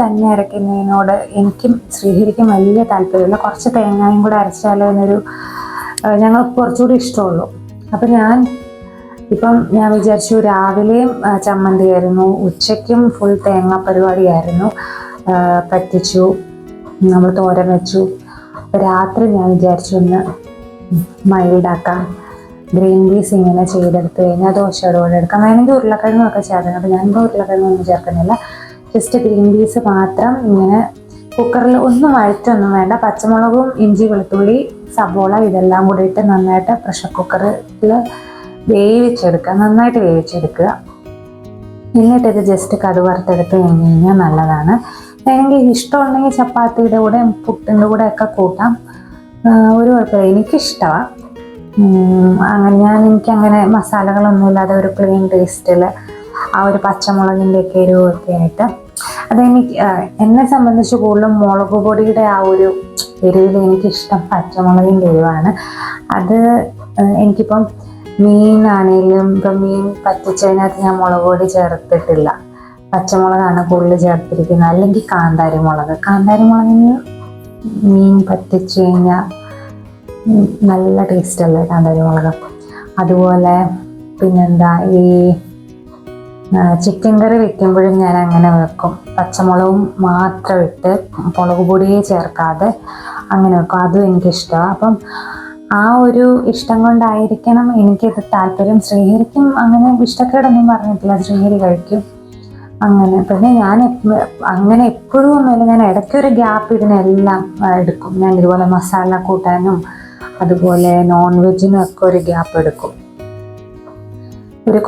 തന്നെ അരയ്ക്കുന്നതിനോട് എനിക്കും ശ്രീഹരിക്കും വലിയ താല്പര്യമില്ല. കുറച്ച് തേങ്ങയും കൂടെ അരച്ചാലോ എന്നൊരു ഞങ്ങൾക്ക് കുറച്ചുകൂടി ഇഷ്ടമുള്ളൂ. അപ്പം ഞാൻ വിചാരിച്ചു രാവിലെയും ചമ്മന്തിയായിരുന്നു, ഉച്ചയ്ക്കും ഫുൾ തേങ്ങ പരിപാടിയായിരുന്നു. പറ്റിച്ചു, നമ്മൾ തോരൻ വെച്ചു. രാത്രി ഞാൻ വിചാരിച്ചു ഒന്ന് മൈൽഡാക്കാം, ഗ്രീൻ പീസ് ഇങ്ങനെ ചെയ്തെടുത്ത് കഴിഞ്ഞാൽ ദോശയുടെ കൂടെ എടുക്കാം. വേണമെങ്കിൽ ഉരുളക്കിഴങ്ങൊക്കെ ചേർക്കണം. അപ്പോൾ ഞാനിപ്പോൾ ഉരുളക്കിഴങ്ങൊന്നും ചേർക്കുന്നില്ല. ജസ്റ്റ് ഗ്രീൻ പീസ് മാത്രം ഇങ്ങനെ കുക്കറിൽ ഒന്നും വഴറ്റൊന്നും വേണ്ട. പച്ചമുളകും ഇഞ്ചി, വെളുത്തുള്ളി, സബോള ഇതെല്ലാം കൂടി ഇട്ട് നന്നായിട്ട് പ്രഷർ കുക്കറിൽ നന്നായിട്ട് വേവിച്ചെടുക്കുക. എന്നിട്ടിത് ജസ്റ്റ് കടുക് വറുത്തെടുത്ത് കഴിഞ്ഞ് കഴിഞ്ഞാൽ നല്ലതാണ്. വേണമെങ്കിൽ ഇഷ്ടമുണ്ടെങ്കിൽ ചപ്പാത്തിയുടെ കൂടെ പുട്ടിൻ്റെ കൂടെ ഒക്കെ കൂട്ടാം, ഒരു കുഴപ്പമില്ല. എനിക്കിഷ്ടമാണ് അങ്ങനെ. എനിക്കങ്ങനെ മസാലകളൊന്നും ഒരു പ്ലെയിൻ ടേസ്റ്റിൽ ആ ഒരു പച്ചമുളകിൻ്റെയൊക്കെ എരിവൊക്കെ ആയിട്ട് എന്നെ സംബന്ധിച്ച് കൂടുതലും മുളക് പൊടിയുടെ ആ ഒരു എരിവിൽ എനിക്കിഷ്ടം പച്ചമുളകിൻ്റെ എരിവാണ്. അത് എനിക്കിപ്പം മീനാണേലും ഇപ്പം മീൻ പറ്റിച്ചതിനകത്ത് ഞാൻ മുളക് പൊടി ചേർത്തിട്ടില്ല, പച്ചമുളകാണ് കൂടുതൽ ചേർത്തിരിക്കുന്നത്. അല്ലെങ്കിൽ കാന്താരി മുളകിന് മീൻ പറ്റിച്ചു കഴിഞ്ഞാൽ നല്ല ടേസ്റ്റ് അല്ലേ കാന്താരി മുളക്. അതുപോലെ പിന്നെന്താ, ഈ ചിക്കൻ കറി വെക്കുമ്പോഴും ഞാൻ അങ്ങനെ വെക്കും, പച്ചമുളകും മാത്രം ഇട്ട് മുളക് പൊടിയെ ചേർക്കാതെ അങ്ങനെ വെക്കും. അതും എനിക്കിഷ്ടമാണ്. അപ്പം ആ ഒരു ഇഷ്ടം കൊണ്ടായിരിക്കണം എനിക്കിത് താല്പര്യം. ശ്രീഹരിക്കും അങ്ങനെ ഇഷ്ടക്കേടൊന്നും പറഞ്ഞിട്ടില്ല, ശ്രീഹരി കഴിക്കും അങ്ങനെ. പിന്നെ ഞാൻ അങ്ങനെ എപ്പോഴും ഒന്നുമില്ല, ഞാൻ ഇടയ്ക്കൊരു ഗ്യാപ്പ് ഇതിനെല്ലാം എടുക്കും. ഞാൻ ഇതുപോലെ മസാല കൂട്ടാനും അതുപോലെ നോൺ വെജിനും ഒക്കെ ഒരു ഗ്യാപ്പ് എടുക്കും.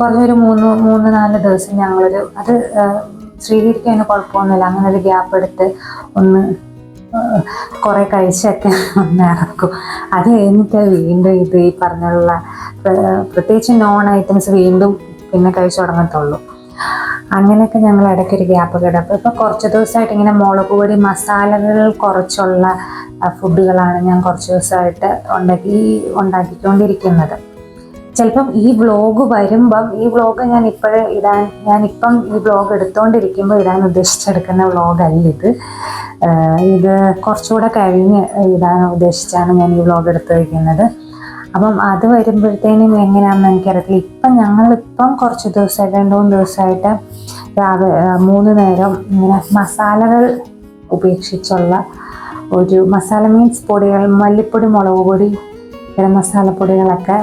കുറഞ്ഞൊരു 3-4 ദിവസം അത് ശ്രീഹരിക്ക് അതിന് കുഴപ്പമൊന്നുമില്ല. അങ്ങനെ ഒരു ഗ്യാപ്പ് എടുത്ത് ഒന്ന് കുറേ കഴിച്ചൊക്കെ ഒന്ന് ഇറക്കും. അത് കഴിഞ്ഞിട്ട് വീണ്ടും ഇത് ഈ പറഞ്ഞുള്ള പ്രത്യേകിച്ച് നോൺ ഐറ്റംസ് വീണ്ടും പിന്നെ കഴിച്ചു തുടങ്ങത്തുള്ളൂ. അങ്ങനെയൊക്കെ ഞങ്ങൾ ഇടയ്ക്കൊരു ഗ്യാപ്പ് കിടക്കും. ഇപ്പോൾ കുറച്ച് ദിവസമായിട്ട് ഇങ്ങനെ മുളക് പൊടി മസാലകൾ കുറച്ചുള്ള ഫുഡുകളാണ് ഞാൻ കുറച്ച് ദിവസമായിട്ട് ഉണ്ടാക്കിക്കൊണ്ടിരിക്കുന്നത്. ചിലപ്പം ഈ വ്ളോഗ് വരുമ്പം ഈ വ്ളോഗ് ഞാനിപ്പം ഈ വ്ളോഗ് എടുത്തുകൊണ്ടിരിക്കുമ്പോൾ ഇടാൻ ഉദ്ദേശിച്ചെടുക്കുന്ന വ്ളോഗല്ല ഇത്. ഇത് കുറച്ചുകൂടെ കഴിഞ്ഞ് ഇടാൻ ഉദ്ദേശിച്ചാണ് ഞാൻ ഈ വ്ളോഗ് എടുത്ത് വയ്ക്കുന്നത്. അപ്പം അത് വരുമ്പോഴത്തേനും എങ്ങനെയാണെന്ന് എനിക്കറിയത്തില്ല. ഞങ്ങളിപ്പം കുറച്ച് ദിവസമായിട്ട് 2-3 ദിവസമായിട്ട് രാവിലെ 3 നേരം ഇങ്ങനെ മസാലകൾ ഉപേക്ഷിച്ചുള്ള ഒരു മസാല മീൻസ് പൊടികൾ, മല്ലിപ്പൊടി, മുളക് പൊടി, ഗരം മസാലപ്പൊടികളൊക്കെ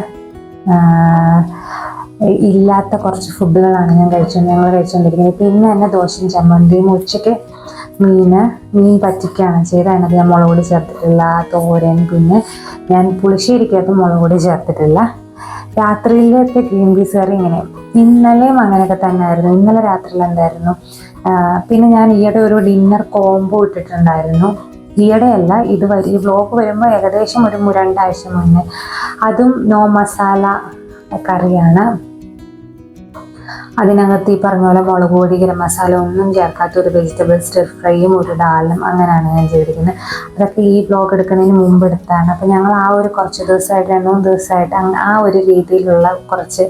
ഇല്ലാത്ത കുറച്ച് ഫുഡുകളാണ് ഞങ്ങൾ കഴിച്ചുകൊണ്ടിരിക്കുന്നത്. പിന്നെ തന്നെ ദോശയും ചമ്മന്തിയും, ഉച്ചയ്ക്ക് മീൻ പറ്റിക്കുകയാണ് ചെയ്തത്. അതിനകത്ത് ഞാൻ മുളക് പൊടി ചേർത്തിട്ടില്ല. തോരൻ, പിന്നെ ഞാൻ പുളിശ്ശേരിക്കകത്ത് മുളക് പൊടി ചേർത്തിട്ടില്ല. രാത്രിയിലത്തെ ഗ്രീൻ പീസ് കറി ഇങ്ങനെ ഇന്നലെയും അങ്ങനെയൊക്കെ തന്നെ ആയിരുന്നു. ഇന്നലെ രാത്രിയിൽ എന്തായിരുന്നു, പിന്നെ ഞാൻ ഈയിടെ ഒരു ഡിന്നർ കോംബോ ഇട്ടിട്ടുണ്ടായിരുന്നു. ഈയിടെയല്ല, ഈ വ്ലോഗ് വരുമ്പോൾ ഏകദേശം ഒരു 2 ആഴ്ച മുന്നേ. അതും നോ മസാല കറിയാണ്. അതിനകത്ത് ഈ പറഞ്ഞ പോലെ മുളക് പൊടി, ഗരം മസാല ഒന്നും ചേർക്കാത്ത ഒരു വെജിറ്റബിൾ സ്റ്റിർ ഫ്രൈയും ഒരു ഡാലും അങ്ങനെയാണ് ഞാൻ ചെയ്തിരിക്കുന്നത്. അതൊക്കെ ഈ വ്ലോഗ് എടുക്കുന്നതിന് മുമ്പ് എടുത്താണ്. അപ്പോൾ ഞങ്ങൾ ആ ഒരു കുറച്ച് ദിവസമായിട്ട് 2-3 ദിവസമായിട്ട് ആ ഒരു രീതിയിലുള്ള കുറച്ച്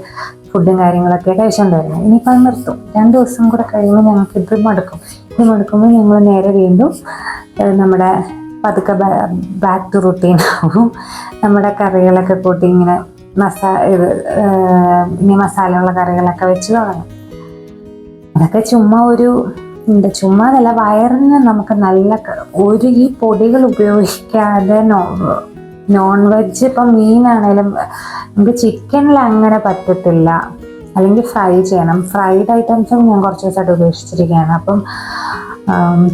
ഫുഡും കാര്യങ്ങളൊക്കെ കഴിച്ചുകൊണ്ടിരുന്നത്. ഇനിയിപ്പോൾ അത് നിർത്തും. 2 ദിവസം കൂടെ കഴിയുമ്പോൾ ഞങ്ങൾക്ക് ഇത് മടുക്കുമ്പോൾ ഞങ്ങൾ നേരെ വീണ്ടും നമ്മുടെ പതുക്കെ ബാക്ക് ടു റുട്ടീൻ ആവും. നമ്മുടെ കറികളൊക്കെ കൂട്ടി ഇങ്ങനെ ഇനി മസാലയുള്ള കറികളൊക്കെ വെച്ച് തുടങ്ങും. അതൊക്കെ ചുമ്മാതല്ല, വയറിന് നമുക്ക് നല്ല ഈ പൊടികൾ ഉപയോഗിക്കാതെ നോൺ വെജ് ഇപ്പം മീനാണേലും നമുക്ക് ചിക്കനിൽ അങ്ങനെ പറ്റത്തില്ല. അല്ലെങ്കിൽ ഫ്രൈ ചെയ്യണം. ഫ്രൈഡ് ഐറ്റംസും ഞാൻ കുറച്ച് ദിവസമായിട്ട് ഉപേക്ഷിച്ചിരിക്കുകയാണ്. അപ്പം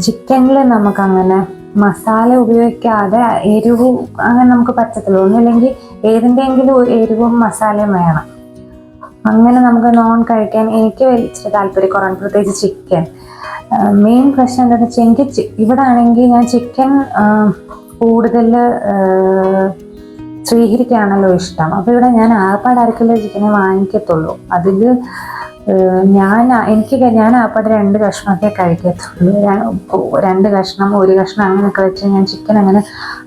ചിക്കനിൽ നമുക്കങ്ങനെ മസാല ഉപയോഗിക്കാതെ എരിവും അങ്ങനെ നമുക്ക് പറ്റത്തില്ല. ഒന്നുമില്ലെങ്കിൽ ഏതിൻ്റെയെങ്കിലും എരിവും മസാലയും വേണം. അങ്ങനെ നമുക്ക് നോൺ കഴിക്കാൻ എനിക്ക് ഇച്ചിരി താല്പര്യക്കുറവാണ്, പ്രത്യേകിച്ച് ചിക്കൻ. മെയിൻ പ്രശ്നം എന്താണെന്ന് വെച്ചാൽ എനിക്ക് ഇവിടെ ആണെങ്കിൽ ഞാൻ ചിക്കൻ കൂടുതൽ ശ്രീഹരിക്കാണല്ലോ ഇഷ്ടം. അപ്പോൾ ഇവിടെ ഞാൻ ആപ്പാട് അരക്കിലോ ചിക്കനെ വാങ്ങിക്കത്തുള്ളൂ. അതിൽ ഞാൻ ആപ്പാട് 2 കഷ്ണമൊക്കെ കഴിക്കത്തുള്ളൂ. 2 കഷ്ണം 1 കഷ്ണം അങ്ങനെയൊക്കെ വെച്ച് ഞാൻ ചിക്കൻ അങ്ങനെ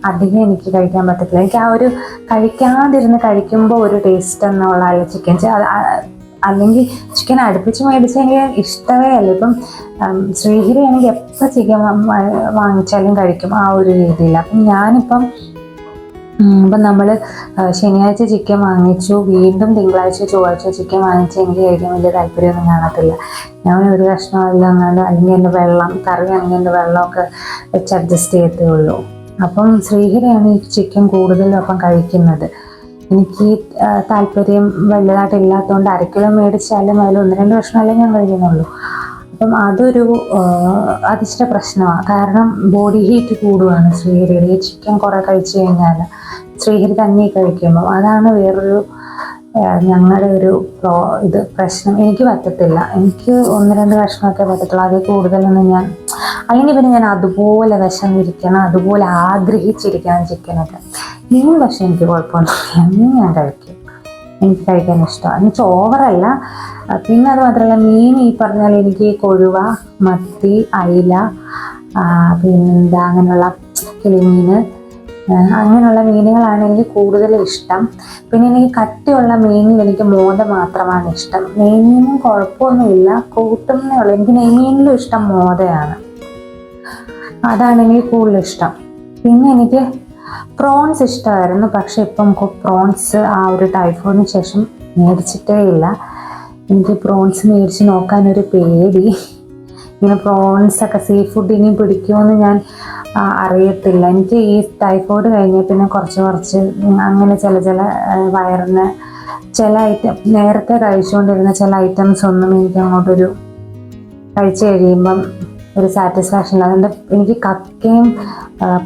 അധികം എനിക്ക് കഴിക്കാൻ പറ്റത്തില്ല. എനിക്ക് ആ ഒരു കഴിക്കാതിരുന്ന് കഴിക്കുമ്പോൾ ഒരു ടേസ്റ്റ് എന്നുള്ള ചിക്കൻ അല്ലെങ്കിൽ ചിക്കൻ അടുപ്പിച്ച് മേടിച്ച് എനിക്ക് ഇഷ്ടമേ അല്ല. ഇപ്പം ശ്രീഹരി ആണെങ്കിൽ എപ്പോൾ ചിക്കൻ വാങ്ങിച്ചാലും കഴിക്കും ആ ഒരു രീതിയിൽ. അപ്പം ഞാനിപ്പം നമ്മൾ ശനിയാഴ്ച ചിക്കൻ വാങ്ങിച്ചു, വീണ്ടും തിങ്കളാഴ്ച ചൊവ്വാഴ്ച ചിക്കൻ വാങ്ങിച്ച് എനിക്ക് കഴിക്കാൻ വലിയ താല്പര്യമൊന്നും കാണത്തില്ല. ഞാൻ 1 കഷ്ണം അല്ലെങ്കിൽ എൻ്റെ കറി ആണെങ്കിൽ എൻ്റെ വെള്ളമൊക്കെ വെച്ച് അഡ്ജസ്റ്റ് ചെയ്യത്തേ ഉള്ളൂ. അപ്പം ശ്രീഹരിയാണ് ഈ ചിക്കൻ കൂടുതലും അപ്പം കഴിക്കുന്നത്. എനിക്ക് താല്പര്യം വലുതായിട്ടില്ലാത്തതുകൊണ്ട് 1/2 കിലോ മേടിച്ചാലും അതിൽ 1-2 കഷ്ണമല്ലേ ഞാൻ കഴിക്കുന്നുള്ളൂ. അപ്പം അതിച്ചിരി പ്രശ്നമാണ്. കാരണം ബോഡി ഹീറ്റ് കൂടുകയാണ് ശ്രീഹരിയുടെ. ഈ ചിക്കൻ കുറേ കഴിച്ചു കഴിഞ്ഞാൽ ശ്രീഹരി തന്നെ കഴിക്കുമ്പോൾ അതാണ് വേറൊരു ഞങ്ങളുടെ ഒരു പ്രശ്നം. എനിക്ക് പറ്റത്തില്ല. എനിക്ക് 1-2 കഷ്ണമൊക്കെ പറ്റത്തുള്ളൂ. അതിൽ കൂടുതലൊന്നും അല്ലെങ്കിൽ പിന്നെ ഞാൻ അതുപോലെ വിശന്നിരിക്കണം, അതുപോലെ ആഗ്രഹിച്ചിരിക്കണം ചിക്കനൊക്കെ. മീൻ പക്ഷെ എനിക്ക് കുഴപ്പമൊന്നുമില്ല. മീൻ ഞാൻ കഴിക്കും, എനിക്ക് കഴിക്കാൻ ഇഷ്ടമാണ്. എനിക്ക് ഓവറല്ല. പിന്നെ അത് മാത്രമല്ല, മീൻ ഈ പറഞ്ഞാൽ എനിക്ക് കൊഴുവ, മത്തി, അയില, പിന്നെന്താ അങ്ങനെയുള്ള കിളിമീൻ, അങ്ങനെയുള്ള മീനുകളാണ് എനിക്ക് കൂടുതൽ ഇഷ്ടം. പിന്നെ എനിക്ക് കട്ടിയുള്ള മീനിൽ എനിക്ക് മോത മാത്രമാണ് ഇഷ്ടം. നെയ്മീനും കുഴപ്പമൊന്നുമില്ല, കൂട്ടുന്നേ ഉള്ളൂ. എനിക്ക് നെയ്മീനിലും ഇഷ്ടം മോതയാണ്. അതാണ് എനിക്ക് കൂടുതൽ ഇഷ്ടം. പിന്നെ എനിക്ക് പ്രോൺസ് ഇഷ്ടമായിരുന്നു. പക്ഷെ ഇപ്പം പ്രോൺസ് ആ ഒരു ടൈഫോയിഡിന് ശേഷം മേടിച്ചിട്ടേ ഇല്ല. എനിക്ക് പ്രോൺസ് മേടിച്ച് നോക്കാനൊരു പേടി. ഇങ്ങനെ പ്രോൺസൊക്കെ സീ ഫുഡ് ഇനി പിടിക്കുമെന്ന് ഞാൻ അറിയത്തില്ല. എനിക്ക് ഈ ടൈഫോയിഡ് കഴിഞ്ഞ പിന്നെ കുറച്ച് അങ്ങനെ ചില വയറിന് ചില നേരത്തെ കഴിച്ചുകൊണ്ടിരുന്ന ചില ഐറ്റംസ് ഒന്നും എനിക്ക് അങ്ങോട്ടൊരു കഴിച്ചു കഴിയുമ്പം ഒരു സാറ്റിസ്ഫാക്ഷൻ ഇല്ല. അതുകൊണ്ട് എനിക്ക് കക്കയും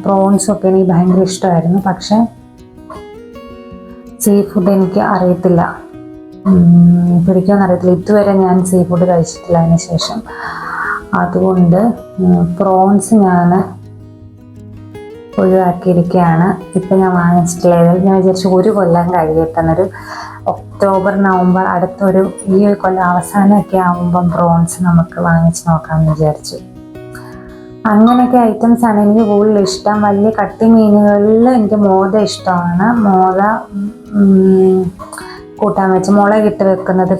പ്രോൺസും ഒക്കെ എനിക്ക് ഭയങ്കര ഇഷ്ടമായിരുന്നു. പക്ഷെ സീ ഫുഡ് എനിക്ക് അറിയത്തില്ല, പിടിക്കുമെന്ന് അറിയത്തില്ല. ഇതുവരെ ഞാൻ സീ ഫുഡ് കഴിച്ചിട്ടില്ല അതിന് ശേഷം. അതുകൊണ്ട് പ്രോൺസ് ഞാൻ ഒഴിവാക്കിയിരിക്കുകയാണ്. ഇപ്പം ഞാൻ വാങ്ങിച്ചിട്ടില്ല. ഞാൻ വിചാരിച്ചു 1 കൊല്ലം കഴിയട്ടെ, എന്നൊരു ഒക്ടോബർ നവംബർ അടുത്തൊരു ഈ ഒരു കൊല്ലം അവസാനമൊക്കെ ആകുമ്പം പ്രോൺസ് നമുക്ക് വാങ്ങിച്ച് നോക്കാമെന്ന് വിചാരിച്ചു. അങ്ങനെയൊക്കെ ഐറ്റംസാണ് എനിക്ക് കൂടുതൽ ഇഷ്ടം. വലിയ കട്ടി മീനുകളിൽ എനിക്ക് മോത ഇഷ്ടമാണ്. മോത കൂട്ടാൻ വെച്ച് മുളകിട്ട് വെക്കുന്നത്.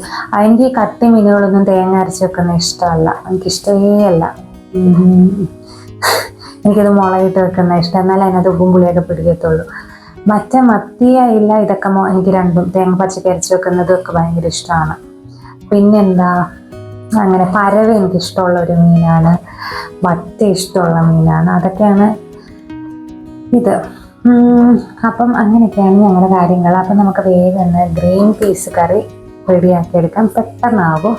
എനിക്ക് ഈ കട്ടി മീനുകളൊന്നും തേങ്ങ അരച്ച് വെക്കുന്നത് ഇഷ്ടമല്ല, എനിക്കിഷ്ടമേ അല്ല. എനിക്കത് മുളകിട്ട് വെക്കുന്ന ഇഷ്ടം, എന്നാലും അതിനകത്ത് ഉപ്പും പുളിയൊക്കെ പിടിക്കത്തുള്ളൂ. മറ്റേ മത്തിയ ഇല്ല ഇതൊക്കെ എനിക്ക് രണ്ടും തേങ്ങ പച്ചക്ക് അരച്ച് വെക്കുന്നതും ഒക്കെ ഭയങ്കര ഇഷ്ടമാണ്. പിന്നെന്താ, അങ്ങനെ പരവ എനിക്കിഷ്ടമുള്ള ഒരു മീനാണ്, വറ്റ ഇഷ്ടമുള്ള മീനാണ്. അതൊക്കെയാണ് ഇത്. അപ്പം അങ്ങനെയൊക്കെയാണ് ഞങ്ങളുടെ കാര്യങ്ങൾ. അപ്പം നമുക്ക് വേഗം ഗ്രീൻ പീസ് കറി റെഡിയാക്കിയെടുക്കാം, പെട്ടെന്നാകും.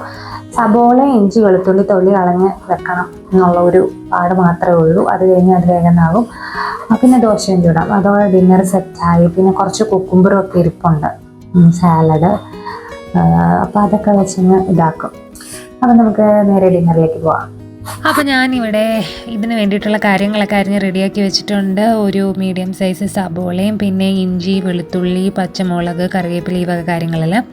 സബോള, ഇഞ്ചി, വെളുത്തുള്ളി തൊലി കളഞ്ഞ് വെക്കണം എന്നുള്ള ഒരു പാട് മാത്രമേ ഉള്ളൂ. അത് കഴിഞ്ഞ് അത് വേഗമാകും. പിന്നെ ദോശയും ചൂടാം. അതോടെ ഡിന്നർ സെറ്റായി. പിന്നെ കുറച്ച് കുക്കുംബറും ഒക്കെ ഇരിപ്പുണ്ട്, സാലഡ്. അപ്പോൾ അതൊക്കെ വെച്ചങ്ങ് ഇതാക്കും. അപ്പം നമുക്ക് നേരെ ഡിന്നറിലേക്ക് പോവാം. അപ്പോൾ ഞാനിവിടെ ഇതിന് വേണ്ടിയിട്ടുള്ള കാര്യങ്ങളൊക്കെ അരിഞ്ഞ് റെഡിയാക്കി വെച്ചിട്ടുണ്ട്. ഒരു മീഡിയം സൈസ് സബോളയും പിന്നെ ഇഞ്ചി, വെളുത്തുള്ളി, പച്ചമുളക്, കറിവേപ്പില, ഈ വക കാര്യങ്ങളെല്ലാം.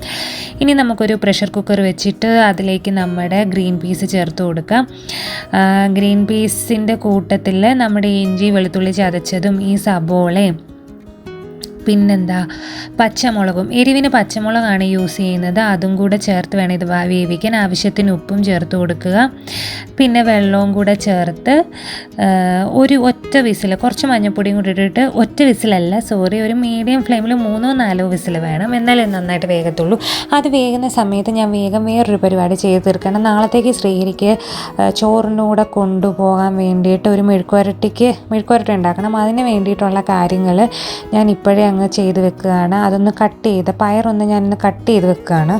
ഇനി നമുക്കൊരു പ്രഷർ കുക്കർ വെച്ചിട്ട് അതിലേക്ക് നമ്മുടെ ഗ്രീൻ പീസ് ചേർത്ത് കൊടുക്കാം. ഗ്രീൻ പീസിൻ്റെ കൂട്ടത്തിൽ നമ്മുടെ ഇഞ്ചി, വെളുത്തുള്ളി ചതച്ചതും ഈ സബോളയും പിന്നെന്താ പച്ചമുളകും, എരിവിന് പച്ചമുളകാണ് യൂസ് ചെയ്യുന്നത്, അതും കൂടെ ചേർത്ത് വേണം ഇത് വേവിക്കാൻ. ആവശ്യത്തിന് ഉപ്പും ചേർത്ത് കൊടുക്കുക. പിന്നെ വെള്ളവും കൂടെ ചേർത്ത് ഒരു ഒറ്റ വിസിൽ, കുറച്ച് മഞ്ഞൾപ്പൊടിയും കൂടി ഇട്ടിട്ട് ഒരു മീഡിയം ഫ്ലെയിമിൽ 3-4 വിസിൽ വേണം, എന്നാലേ നന്നായിട്ട് വേഗത്തുള്ളൂ. അത് വേകുന്ന സമയത്ത് ഞാൻ വേഗം വേറൊരു പരിപാടി ചെയ്ത് തീർക്കണം. നാളത്തേക്ക് ശ്രീഹരിക്ക് ചോറിൻ്റെ കൂടെ കൊണ്ടുപോകാൻ വേണ്ടിയിട്ട് ഒരു മെഴുക്കുവരട്ടി ഉണ്ടാക്കണം. അതിന് വേണ്ടിയിട്ടുള്ള കാര്യങ്ങൾ ഞാൻ ഇപ്പോഴേ അങ്ങ് ചെയ്ത് വെക്കുകയാണ്. അതൊന്ന് പയറൊന്ന് ഞാനൊന്ന് കട്ട് ചെയ്ത് വെക്കുകയാണ്.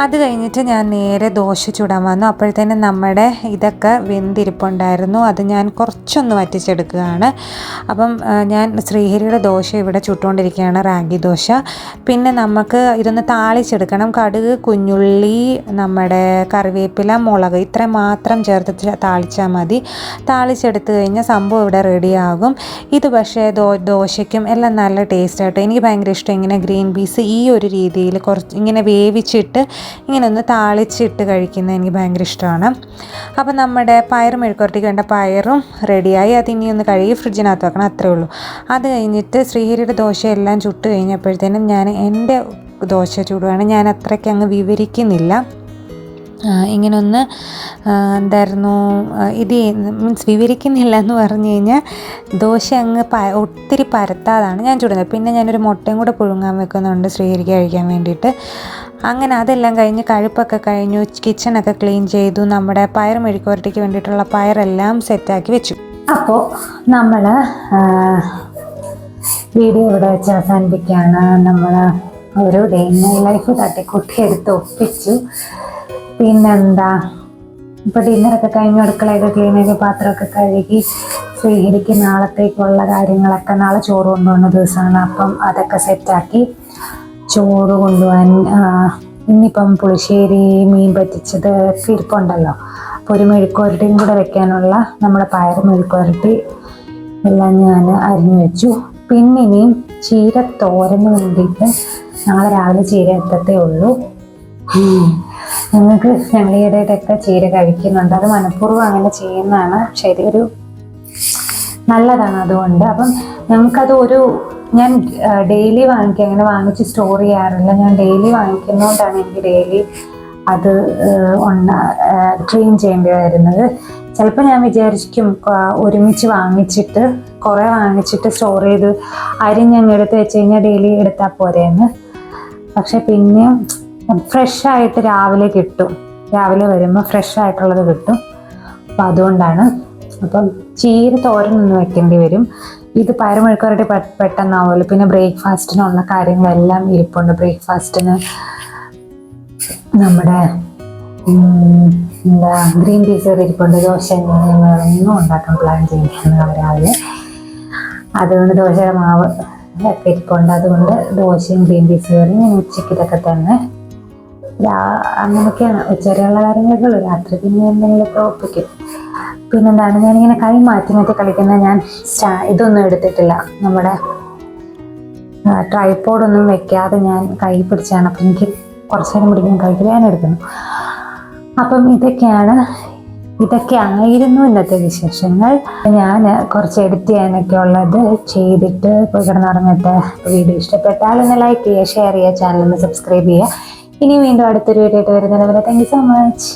അത് കഴിഞ്ഞിട്ട് ഞാൻ നേരെ ദോശ ചുടാൻ വന്നു. അപ്പോഴത്തേനും നമ്മുടെ ഇതൊക്കെ വെന്തിരിപ്പുണ്ടായിരുന്നു. അത് ഞാൻ കുറച്ചൊന്ന് വറ്റിച്ചെടുക്കുകയാണ്. അപ്പം ഞാൻ ശ്രീഹരിയുടെ ദോശ ഇവിടെ ചുട്ടുകൊണ്ടിരിക്കുകയാണ്, റാഗി ദോശ. പിന്നെ നമുക്ക് ഇതൊന്ന് താളിച്ചെടുക്കണം. കടുക്, കുഞ്ഞുള്ളി, നമ്മുടെ കറിവേപ്പില, മുളക്, ഇത്ര മാത്രം ചേർത്ത് താളിച്ചാൽ മതി. താളിച്ചെടുത്ത് കഴിഞ്ഞാൽ സംഭവം ഇവിടെ റെഡിയാകും. ഇത് പക്ഷേ ദോശയ്ക്കും എല്ലാം നല്ല ടേസ്റ്റായിട്ട് എനിക്ക് ഭയങ്കര ഇഷ്ടം. ഇങ്ങനെ ഗ്രീൻ പീസ് ഈ ഒരു രീതിയിൽ കുറച്ച് ഇങ്ങനെ വേവിച്ചിട്ട് ഇങ്ങനെ ഒന്ന് താളിച്ചിട്ട് കഴിക്കുന്നത് എനിക്ക് ഭയങ്കര ഇഷ്ടമാണ്. അപ്പോൾ നമ്മുടെ മെഴുക്കുവരട്ടിക്ക് വേണ്ട പയറും റെഡിയായി. അതിനി ഒന്ന് കഴുകി ഫ്രിഡ്ജിനകത്ത് വെക്കണം, അത്രേ ഉള്ളൂ. അത് കഴിഞ്ഞിട്ട് ശ്രീഹരിയുടെ ദോശയെല്ലാം ചുട്ട് കഴിഞ്ഞപ്പോഴത്തേനും ഞാൻ എൻ്റെ ദോശ ചുടുവാണ്. ഞാൻ അത്രയ്ക്ക് അങ്ങ് വിവരിക്കുന്നില്ല. ഇങ്ങനൊന്ന് എന്തായിരുന്നു ഇത് മീൻസ് വിവരിക്കുന്നില്ല എന്ന് പറഞ്ഞു കഴിഞ്ഞാൽ ദോശ അങ്ങ് ഒത്തിരി പരത്താതാണ് ഞാൻ ചുടുന്നത്. പിന്നെ ഞാനൊരു മുട്ടയും കൂടെ പുഴുങ്ങാൻ വെക്കുന്നുണ്ട് ശ്രീഹരിക്ക് കഴിക്കാൻ വേണ്ടിയിട്ട്. അങ്ങനെ അതെല്ലാം കഴിഞ്ഞ് കഴുപ്പൊക്കെ കഴിഞ്ഞു, കിച്ചണൊക്കെ ക്ലീൻ ചെയ്തു, നമ്മുടെ മെഴുക്കുവരട്ടിക്ക് വേണ്ടിയിട്ടുള്ള പയറെല്ലാം സെറ്റാക്കി വെച്ചു. അപ്പോൾ നമ്മൾ വീഡിയോ ഇവിടെ വെച്ച് അവസാനിപ്പിക്കുകയാണ്. നമ്മൾ ഒരു ഡേ ഇൻ മൈ ലൈഫ് തട്ടിക്കൂട്ടി എടുത്ത് ഒപ്പിച്ചു. പിന്നെന്താ, ഇപ്പോൾ ഡിന്നറൊക്കെ കഴിഞ്ഞു, അടുക്കളയൊക്കെ ക്ലീൻ ചെയ്ത് പാത്രമൊക്കെ കഴുകി ശ്രീഹരിക്ക് നാളത്തേക്കുള്ള കാര്യങ്ങളൊക്കെ, നാളെ ചോറ് കൊണ്ടുപോകുന്ന ദിവസമാണ്, അപ്പം അതൊക്കെ സെറ്റാക്കി. ചോറ് കൊണ്ടുപോകാൻ ഇന്നിപ്പം പുളിശ്ശേരി, മീൻ പറ്റിച്ചത് ഒക്കെ ഇരിപ്പുണ്ടല്ലോ. അപ്പോൾ ഒരു മെഴുക്കുവരട്ടിയും കൂടെ വെക്കാനുള്ള നമ്മുടെ മെഴുക്കുവരട്ടി എല്ലാം ഞാൻ അരിഞ്ഞു വെച്ചു. പിന്നെ ഇനിയും ചീര തോരന് വേണ്ടിയിട്ട് നാളെ രാവിലെ ചീര എത്തത്തേ ഉള്ളൂ. ഞങ്ങൾ ഈയിടെയൊക്കെ ചീര കഴിക്കുന്നുണ്ട്. അത് മനഃപൂർവ്വം അങ്ങനെ ചെയ്യുന്നതാണ്, പക്ഷേ ഇതൊരു നല്ലതാണ് അതുകൊണ്ട്. അപ്പം ഞങ്ങൾക്കത് ഞാൻ ഡെയിലി അങ്ങനെ വാങ്ങിച്ച് സ്റ്റോർ ചെയ്യാറില്ല. ഞാൻ ഡെയിലി വാങ്ങിക്കുന്നതുകൊണ്ടാണ് എനിക്ക് ഡെയിലി അത് ക്ലീൻ ചെയ്യേണ്ടി വരുന്നത്. ചിലപ്പോൾ ഞാൻ വിചാരിക്കും ഒരുമിച്ച് കുറേ വാങ്ങിച്ചിട്ട് സ്റ്റോർ ചെയ്ത് അരിഞ്ഞങ്ങ് എടുത്ത് വെച്ച് കഴിഞ്ഞാൽ ഡെയിലി എടുത്താൽ പോരെയെന്ന്. പക്ഷെ പിന്നെ ഫ്രഷായിട്ട് രാവിലെ കിട്ടും, രാവിലെ വരുമ്പോൾ ഫ്രഷായിട്ടുള്ളത് കിട്ടും. അപ്പം അതുകൊണ്ടാണ്. അപ്പം ചീര തോരനൊന്നും വെക്കേണ്ടി വരും. ഇത് മെഴുക്കുവരട്ടി പെട്ടെന്നാവുമല്ലോ. പിന്നെ ബ്രേക്ക്ഫാസ്റ്റിനുള്ള കാര്യങ്ങളെല്ലാം ഇരിപ്പുണ്ട്. ബ്രേക്ക്ഫാസ്റ്റിന് നമ്മുടെ ഗ്രീൻ പീസ് കറി ഇരിപ്പുണ്ട്. ദോശ ഒന്നും ഉണ്ടാക്കാൻ പ്ലാൻ ചെയ്യുകയാണ് രാവിലെ. അതുകൊണ്ട് ദോശയുടെ മാവ് ഒക്കെ ഇരിപ്പുണ്ട്. അതുകൊണ്ട് ദോശയും ഗ്രീൻ പീസ് കറിയും ഞാൻ ഉച്ചയ്ക്ക് ഇതൊക്കെ തന്നെ അങ്ങനെയൊക്കെയാണ്. ഉച്ചവരെയുള്ള കാര്യങ്ങളൊക്കെ ഉള്ളൂ. രാത്രി പിന്നെ എന്തെങ്കിലുമൊക്കെ ഒപ്പിക്കും. പിന്നെന്താണ്, ഞാനിങ്ങനെ കൈ മാറ്റി കളിക്കുന്ന, ഞാൻ ഇതൊന്നും എടുത്തിട്ടില്ല, നമ്മുടെ ട്രൈപോഡൊന്നും വെക്കാതെ ഞാൻ കൈ പിടിച്ചാണ്. അപ്പം എനിക്ക് കുറച്ച് നേരം പിടിക്കാൻ കൈക്ക് വേദന. അപ്പം ഇതൊക്കെയായിരുന്നു ഇന്നത്തെ വിശേഷങ്ങൾ. ഞാൻ കുറച്ച് എഡിറ്റ് ചെയ്യാനൊക്കെ ഉള്ളത് ചെയ്തിട്ട് പോയി കിടന്നുറങ്ങട്ടെ. വീഡിയോ ഇഷ്ടപ്പെട്ടാൽ ഒന്ന് ലൈക്ക് ചെയ്യുക, ഷെയർ ചെയ്യുക, ചാനൽ ഒന്ന് സബ്സ്ക്രൈബ് ചെയ്യുക. ഇനി വീണ്ടും അടുത്തൊരു വീഡിയോ ആയിട്ട് വരുന്നത് വരെ താങ്ക് യു സോ മച്ച്.